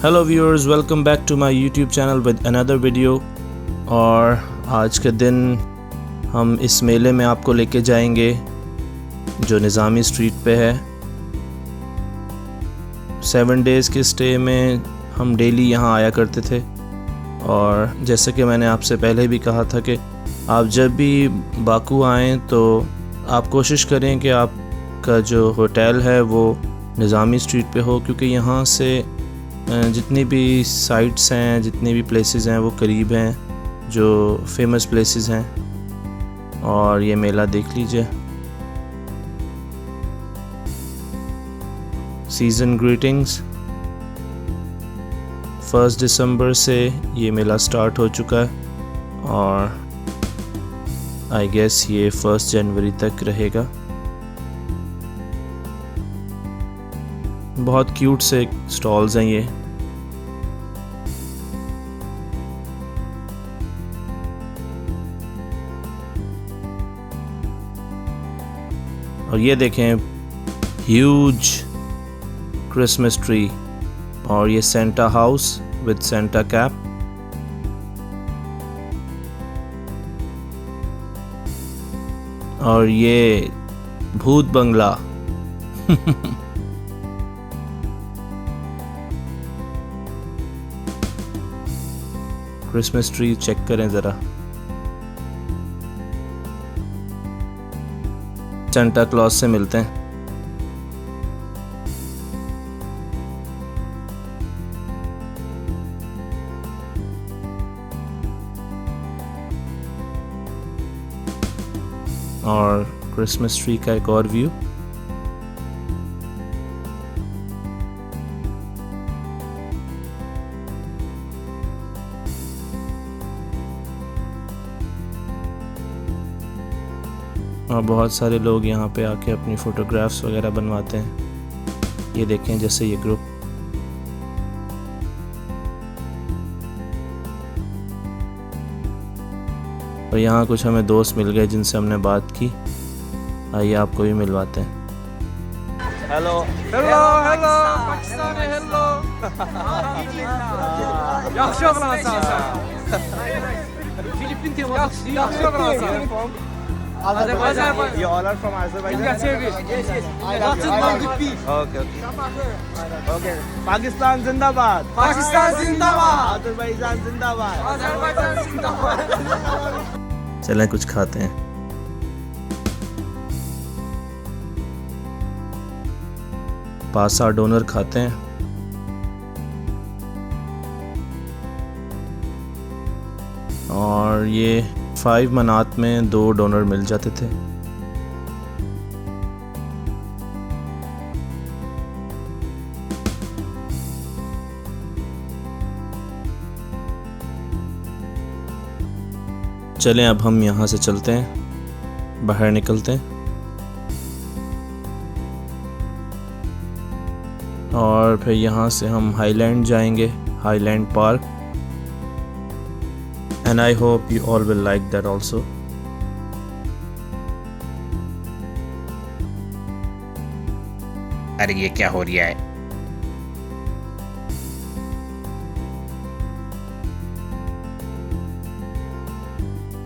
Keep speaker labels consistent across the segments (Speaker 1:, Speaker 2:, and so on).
Speaker 1: Hello viewers, welcome back to my YouTube channel with another video. और आज के दिन हम इस मेले में आपको लेके जाएंगे जो निज़ामी स्ट्रीट पे है। 7 डेज़ के स्टे में हम डेली यहाँ आया करते थे। और जैसे कि मैंने आपसे पहले भी कहा था कि आप जब भी बाकू आएँ तो आप कोशिश करें कि आपका जो होटल है वो निज़ामी स्ट्रीट पे हो, क्योंकि यहाँ से जितनी भी साइट्स हैं, जितनी भी प्लेसेस हैं वो करीब हैं, जो फेमस प्लेसेस हैं। और ये मेला देख लीजिए। सीज़न ग्रीटिंग्स, 1 दिसंबर से ये मेला स्टार्ट हो चुका है और आई गेस ये 1 जनवरी तक रहेगा। बहुत क्यूट से स्टॉल्स हैं ये। और ये देखें, ह्यूज क्रिसमस ट्री। और ये Santa house with Santa cap. और ये भूत बंगला। क्रिसमस ट्री चेक करें ज़रा। सेंटा क्लॉज से मिलते हैं। और क्रिसमस ट्री का एक और व्यू। और बहुत सारे लोग यहाँ पे आके अपनी फ़ोटोग्राफ्स वगैरह बनवाते हैं। ये देखें, जैसे ये ग्रुप। और यहाँ कुछ हमें दोस्त मिल गए जिनसे हमने बात की। आइए आपको भी मिलवाते हैं।
Speaker 2: Hello
Speaker 3: hello hello Pakistani hello yaxşı oğlansan sen Filipin tema yaxşı oğlansan
Speaker 2: Azerbaijan. You all are from Azerbaijan?
Speaker 3: Yes, yes. What's it called?
Speaker 2: Okay. Okay. Pakistan Zindabad.
Speaker 3: Pakistan Zindabad.
Speaker 2: Azerbaijan Zindabad.
Speaker 3: Azerbaycan Zindabad.
Speaker 1: चलें कुछ खाते हैं। पासा donor खाते हैं। और ये 5 मनात में 2 डोनर मिल जाते थे। चलें अब हम यहाँ से चलते हैं, बाहर निकलते हैं। और फिर यहाँ से हम हाईलैंड जाएंगे, highland park. And I hope you all will like that also.
Speaker 4: अरे ये क्या हो रहा है?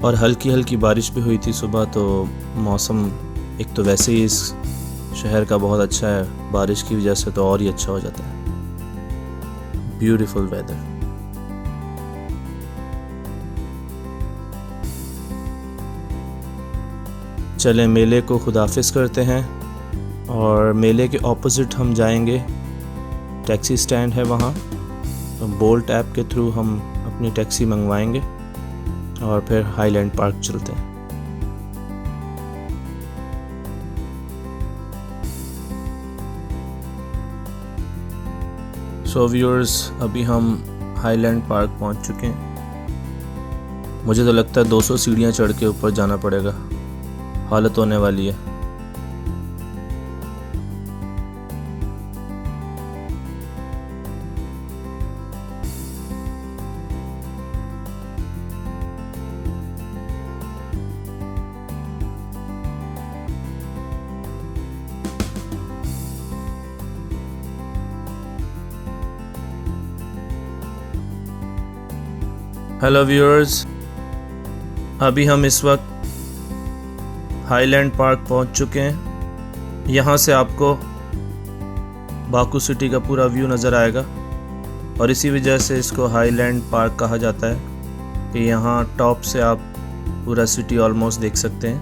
Speaker 1: और हल्की हल्की बारिश भी हुई थी सुबह, तो मौसम एक तो वैसे ही इस शहर का बहुत अच्छा है, बारिश की वजह से तो और ही अच्छा हो जाता है। Beautiful weather. चलें मेले को खुदाफिज करते हैं। और मेले के ऑपोजिट हम जाएंगे, टैक्सी स्टैंड है वहाँ, तो बोल्ट ऐप के थ्रू हम अपनी टैक्सी मंगवाएंगे और फिर हाईलैंड पार्क चलते हैं। सो व्यूअर्स, अभी हम हाईलैंड पार्क पहुँच चुके हैं। मुझे तो लगता है 200 सीढ़ियाँ चढ़ के ऊपर जाना पड़ेगा, हालत होने वाली है। हेलो व्यूअर्स, अभी हम इस वक्त हाईलैंड पार्क पहुंच चुके हैं। यहाँ से आपको बाकू सिटी का पूरा व्यू नज़र आएगा और इसी वजह से इसको हाईलैंड पार्क कहा जाता है कि यहाँ टॉप से आप पूरा सिटी ऑलमोस्ट देख सकते हैं।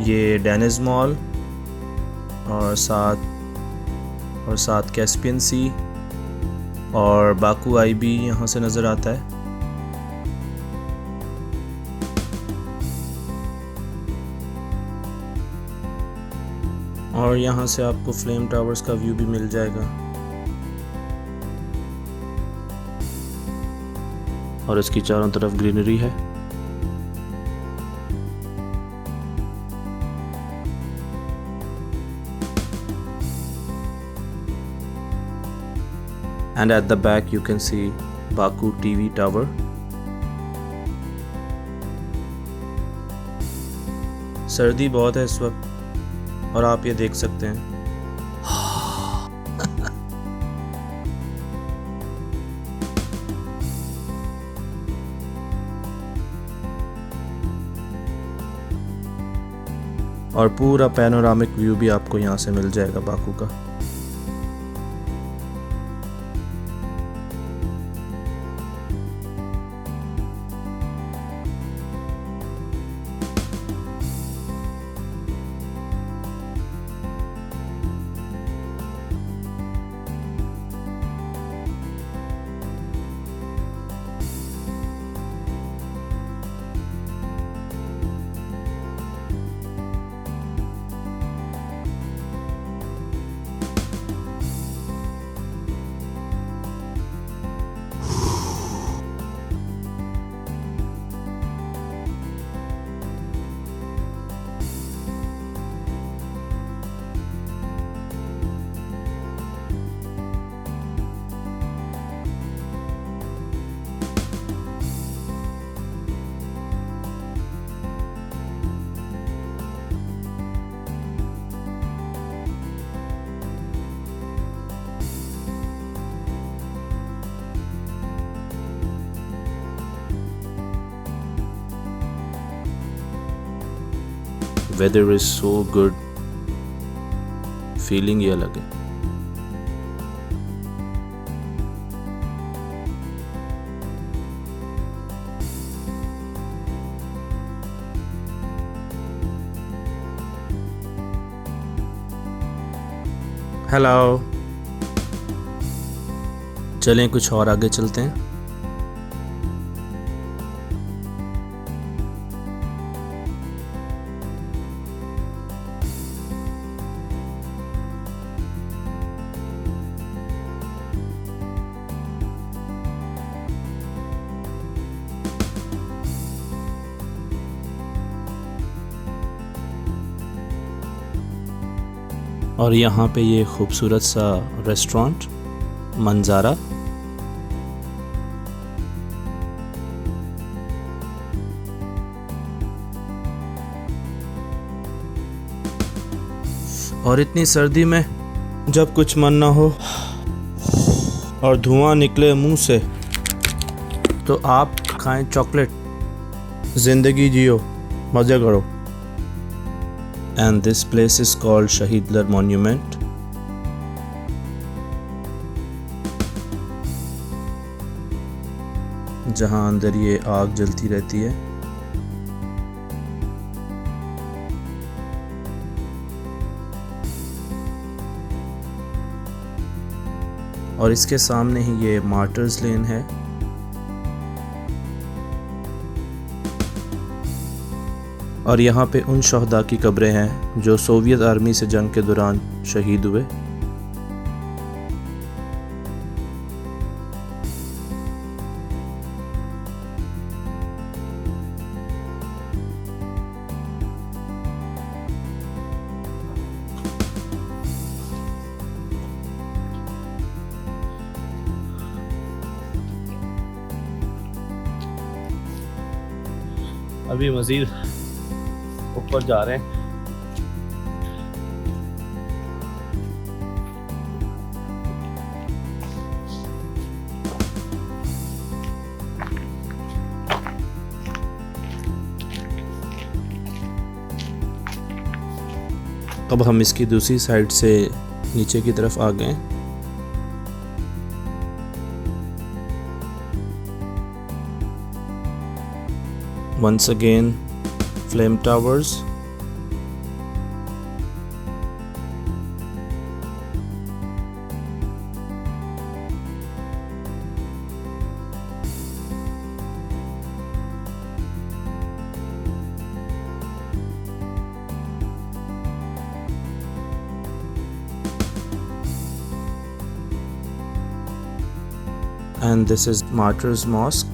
Speaker 1: ये डेनिस मॉल और साथ कैस्पियन सी और बाकू आई भी यहाँ से नज़र आता है। और यहाँ से आपको फ्लेम टावर्स का व्यू भी मिल जाएगा और इसकी चारों तरफ ग्रीनरी है। And at the back you can see Baku TV tower. सर्दी बहुत है इस वक्त और आप ये देख सकते हैं। और पूरा पैनोरामिक व्यू भी आपको यहाँ से मिल जाएगा बाकू का। Weather is so good, feeling ये अलग है। हेलो, चलें कुछ और आगे चलते हैं। और यहाँ पे ये खूबसूरत सा रेस्टोरेंट मंजारा, और इतनी सर्दी में जब कुछ मन ना हो और धुआं निकले मुंह से तो आप खाएं चॉकलेट, जिंदगी जियो, मज़े करो। And this place is called Shahidlar Monument. जहां अंदर ये आग जलती रहती है। और इसके सामने ही ये मार्टर्स लेन है। और यहाँ पे उन शहदा की कब्रें हैं जो सोवियत आर्मी से जंग के दौरान शहीद हुए। अभी मज़ीद ऊपर जा रहे हैं। अब हम इसकी दूसरी साइड से नीचे की तरफ आ गए। Once again, flame towers. And this is Martyrs Mosque.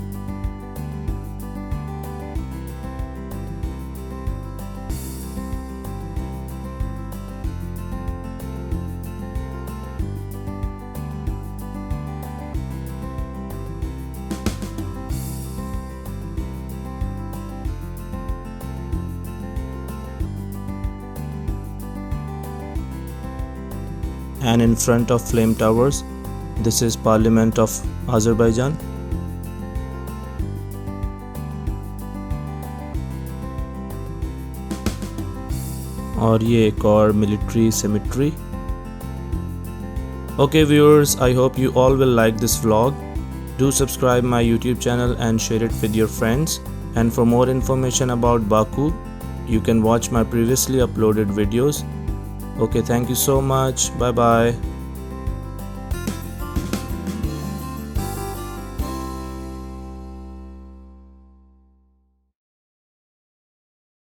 Speaker 1: And in front of flame towers, this is Parliament of Azerbaijan. और ये एक और military cemetery. Okay viewers, I hope you all will like this vlog. Do subscribe my YouTube channel and share it with your friends. And for more information about Baku, you can watch my previously uploaded videos. Okay, thank you so much. Bye bye.